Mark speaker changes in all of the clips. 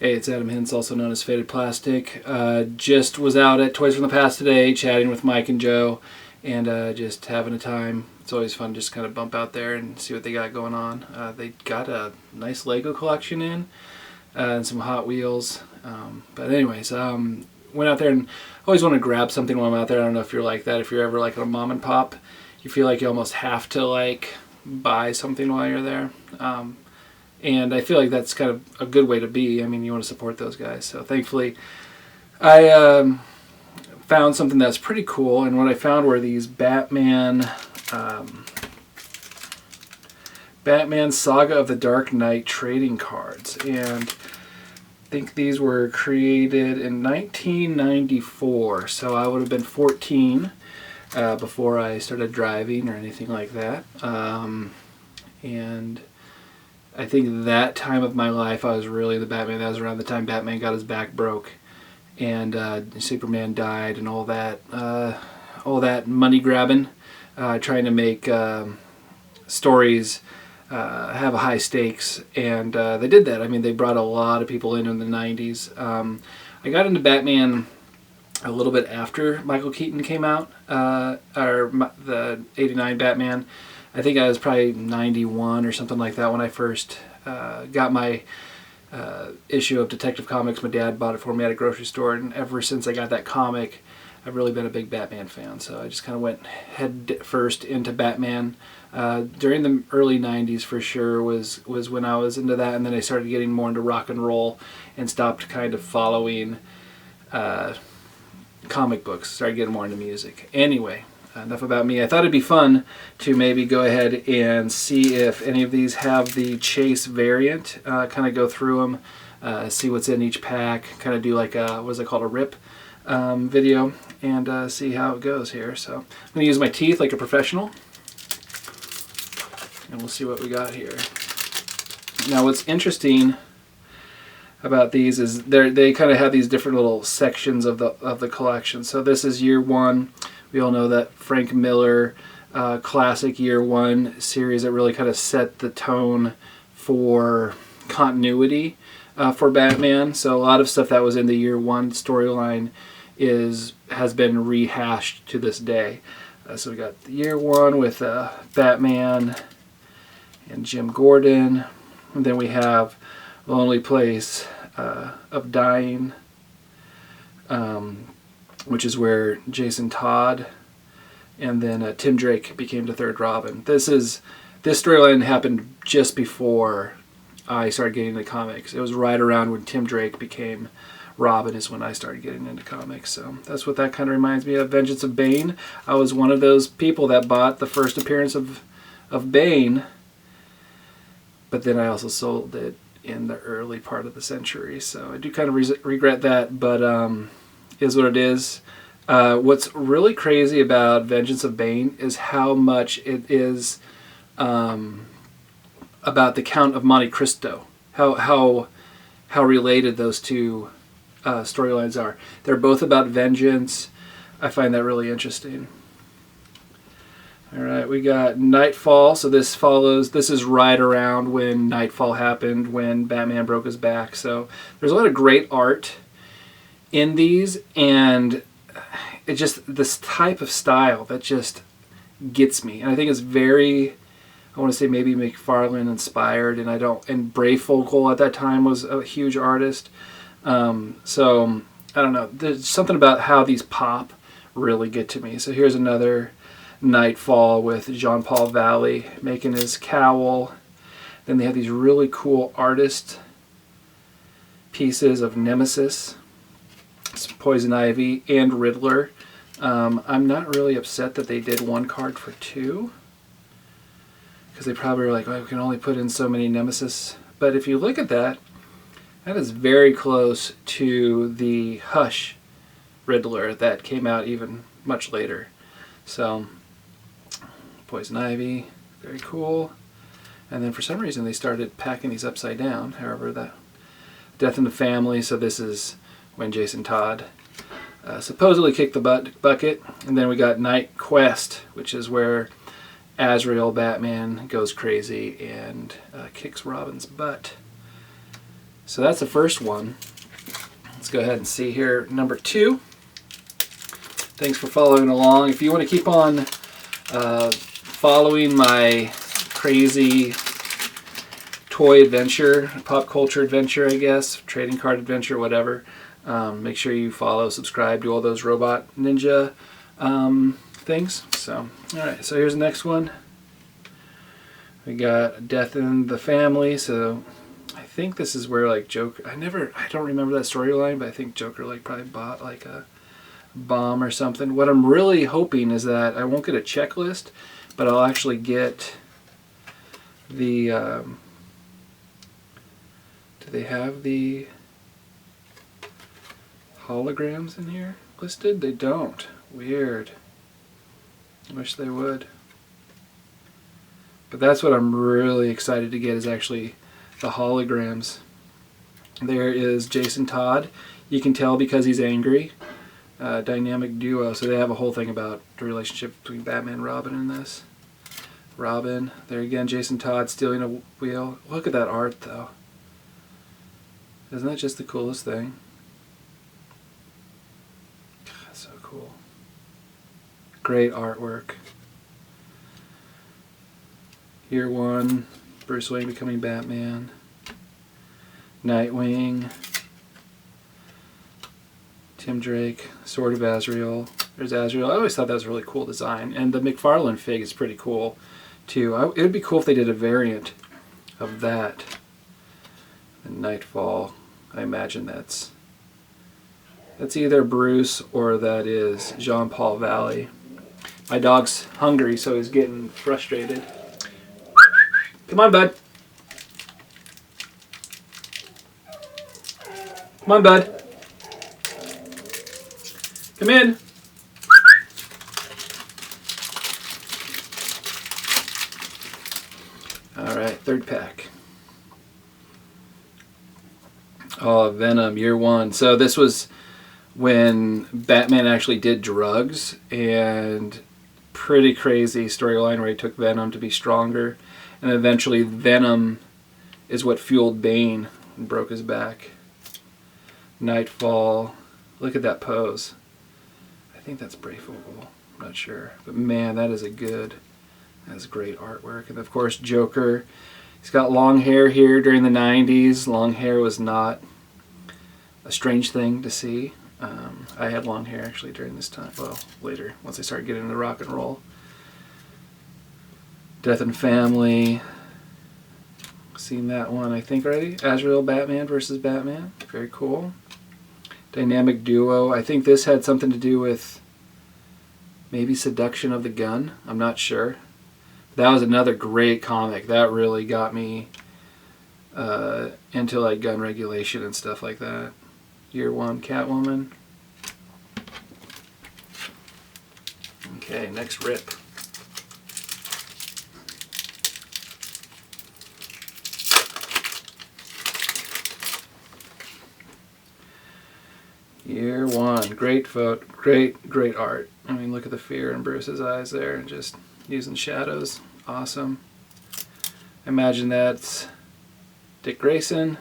Speaker 1: Hey, it's Adam Hintz, also known as Faded Plastic. Just was out at Toys from the Past today, chatting with Mike and Joe, and just having a time. It's always fun to just kind of bump out there and see what they got going on. They got a nice Lego collection in, and some Hot Wheels. But anyways, went out there and always want to grab something while I'm out there. I don't know if you're like that. If you're ever like a mom and pop, you feel like you almost have to like buy something while you're there. And I feel like that's kind of a good way to be. I mean, you want to support those guys. So thankfully, I found something that's pretty cool. And what I found were these Batman Saga of the Dark Knight trading cards. And I think these were created in 1994. So I would have been 14 before I started driving or anything like that. And I think that time of my life, I was really the Batman. That was around the time Batman got his back broke, and Superman died, and all that money grabbing, trying to make stories have a high stakes, and they did that. I mean, they brought a lot of people in the '90s. I got into Batman a little bit after Michael Keaton came out, or the '89 Batman. I think I was probably 91 or something like that when I first got my issue of Detective Comics. My dad bought it for me at a grocery store, and ever since I got that comic, I've really been a big Batman fan. So I just kind of went head first into Batman. During the early 90s for sure was when I was into that, and then I started getting more into rock and roll and stopped kind of following comic books, started getting more into music. Anyway, enough about me. I thought it'd be fun to maybe go ahead and see if any of these have the Chase variant, kind of go through them, see what's in each pack, kind of do like a, what is it called, a rip video, and see how it goes here. So I'm going to use my teeth like a professional, and we'll see what we got here. Now what's interesting about these is they kind of have these different little sections of the collection. So this is year one. We all know that Frank Miller classic year one series that really kind of set the tone for continuity for Batman. So a lot of stuff that was in the year one storyline has been rehashed to this day. So we got the year one with Batman and Jim Gordon, and then we have Lonely Place of Dying, which is where Jason Todd and then Tim Drake became the third Robin. This storyline happened just before I started getting into comics. It was right around when Tim Drake became Robin is when I started getting into comics. So that's what that kind of reminds me of. Vengeance of Bane. I was one of those people that bought the first appearance of Bane, but then I also sold it in the early part of the century. So I do kind of regret that, but is what it is. What's really crazy about Vengeance of Bane is how much it is about the Count of Monte Cristo. How related those two storylines are. They're both about vengeance. I find that really interesting. All right, we got Nightfall. So this is right around when Nightfall happened, when Batman broke his back. So there's a lot of great art in these, and it just, this type of style that just gets me. And I think it's very, I want to say maybe McFarlane inspired, and Brayfogle at that time was a huge artist. So I don't know, there's something about how these pop really get to me. So here's another Nightfall with Jean-Paul Valley making his cowl. Then they have these really cool artist pieces of Nemesis, Poison Ivy, and Riddler. I'm not really upset that they did one card for two, because they probably were like, well, we can only put in so many Nemesis. But if you look at that, that is very close to the Hush Riddler that came out even much later. So Poison Ivy, very cool. And then for some reason they started packing these upside down. However, that Death in the Family. So this is when Jason Todd supposedly kicked the bucket. And then we got Night Quest, which is where Azrael Batman goes crazy and kicks Robin's butt. So that's the first one. Let's go ahead and see here. Number 2. Thanks for following along. If you want to keep on following my crazy toy adventure, pop culture adventure, I guess, trading card adventure, whatever, make sure you follow, subscribe, do all those Robot Ninja things. So, all right, so here's the next one. We got Death in the Family. So I think this is where like Joker, I don't remember that storyline, but I think Joker like probably bought like a bomb or something. What I'm really hoping is that I won't get a checklist, but I'll actually get the do they have the holograms in here listed? They don't. Weird. I wish they would. But that's what I'm really excited to get, is actually the holograms. There is Jason Todd. You can tell because he's angry. Dynamic duo. So they have a whole thing about the relationship between Batman and Robin in this. Robin. There again, Jason Todd stealing a wheel. Look at that art, though. Isn't that just the coolest thing? God, so cool. Great artwork. Year 1, Bruce Wayne becoming Batman. Nightwing. Tim Drake, Sword of Azrael. There's Azrael. I always thought that was a really cool design. And the McFarlane fig is pretty cool, too. It would be cool if they did a variant of that. And Nightfall. I imagine that's either Bruce or that is Jean-Paul Valley. My dog's hungry, so he's getting frustrated. Come on, bud. Come on, bud. Come in. All right, third pack. Oh, Venom, Year 1. So this was when Batman actually did drugs, and pretty crazy storyline where he took Venom to be stronger, and eventually Venom is what fueled Bane and broke his back. Nightfall. Look at that pose. I think that's Brayfogle. I'm not sure. But man, that is great artwork. And of course, Joker. He's got long hair here during the 90s. Long hair was not a strange thing to see. I had long hair actually during this time. Well, later, once I started getting into rock and roll. Death and Family. Seen that one, I think, already. Azrael Batman versus Batman. Very cool. Dynamic duo. I think this had something to do with maybe Seduction of the Gun. I'm not sure. That was another great comic. That really got me into like gun regulation and stuff like that. Year 1, Catwoman. Okay, next rip. Year 1, great photo, great art. I mean, look at the fear in Bruce's eyes there, and just using shadows. Awesome. I imagine that's Dick Grayson.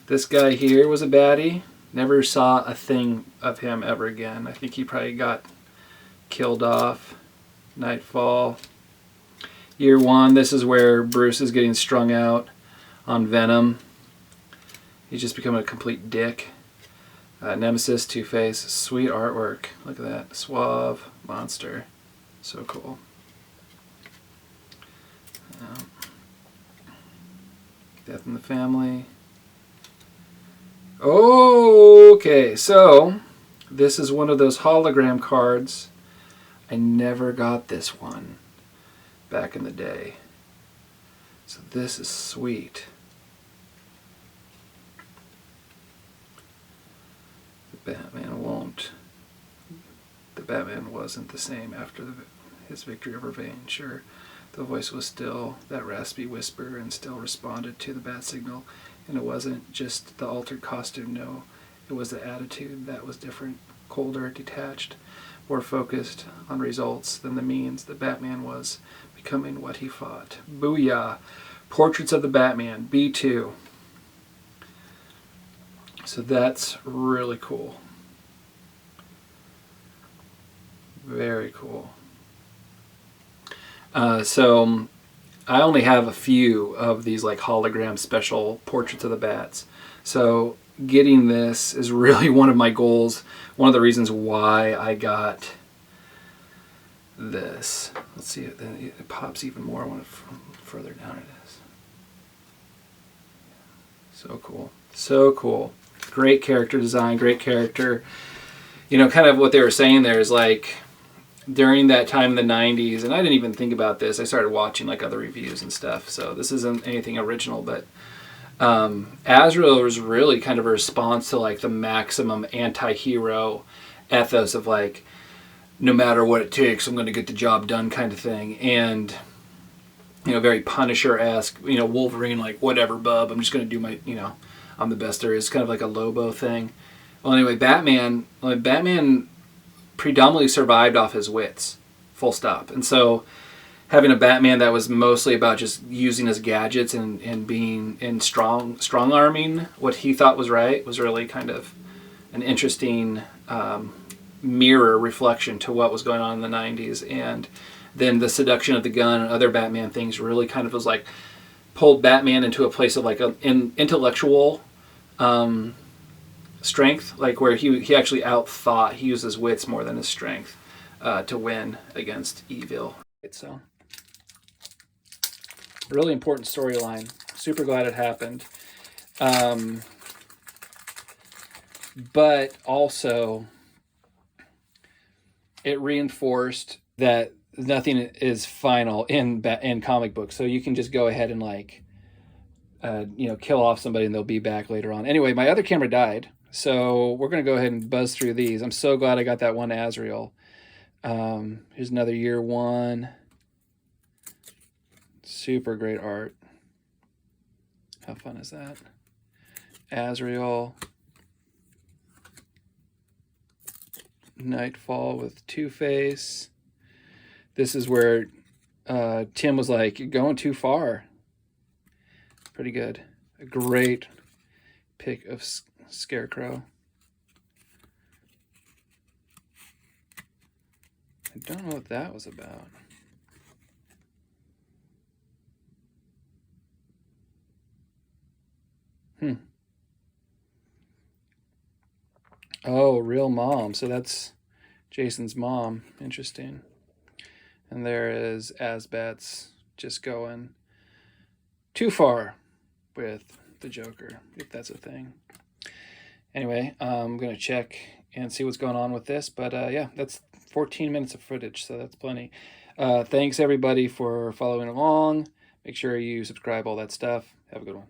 Speaker 1: This guy here was a baddie. Never saw a thing of him ever again. I think he probably got killed off. Nightfall. Year 1, this is where Bruce is getting strung out on Venom. He's just become a complete dick. Nemesis, Two-Face, sweet artwork. Look at that. Suave, monster. So cool. Death in the Family. Okay, so this is one of those hologram cards. I never got this one back in the day. So this is sweet. The Batman wasn't the same after his victory over Bane. Sure, the voice was still that raspy whisper and still responded to the bat signal. And it wasn't just the altered costume, no. It was the attitude that was different, colder, detached, more focused on results than the means. The Batman was becoming what he fought. Booyah! Portraits of the Batman, B2. So that's really cool. Very cool. So I only have a few of these like hologram special portraits of the bats. So getting this is really one of my goals. One of the reasons why I got this. Let's see, it pops even more when further down it is. So cool. So cool. Great character design, great character. You know, kind of what they were saying there is like, during that time in the 90s, and I didn't even think about this, I started watching like other reviews and stuff, so this isn't anything original, but Azrael was really kind of a response to like the maximum anti-hero ethos of like, no matter what it takes, I'm going to get the job done kind of thing. And, you know, very Punisher-esque, you know, Wolverine, like, whatever, bub, I'm just going to do my, you know, I'm the best there is, kind of like a Lobo thing. Well, anyway, Batman predominantly survived off his wits, full stop. And so having a Batman that was mostly about just using his gadgets and being in strong-arming what he thought was right was really kind of an interesting mirror reflection to what was going on in the 90s. And then the seduction of the gun and other Batman things really kind of was like pulled Batman into a place of like an intellectual strength, like where he actually outthought, he used his wits more than his strength to win against evil. So really important storyline. Super glad it happened. But also it reinforced that nothing is final in comic books. So you can just go ahead and like, you know, kill off somebody and they'll be back later on. Anyway, my other camera died, so we're going to go ahead and buzz through these. I'm so glad I got that one Azrael. Here's another year one. Super great art. How fun is that? Azrael. Nightfall with Two-Face. This is where Tim was like, you're going too far. Pretty good. A great pick of Scarecrow. I don't know what that was about. Oh, real mom. So that's Jason's mom. Interesting. And there is Asbats just going too far with the Joker, if that's a thing. Anyway, I'm going to check and see what's going on with this. But yeah, that's 14 minutes of footage, so that's plenty. Thanks, everybody, for following along. Make sure you subscribe, all that stuff. Have a good one.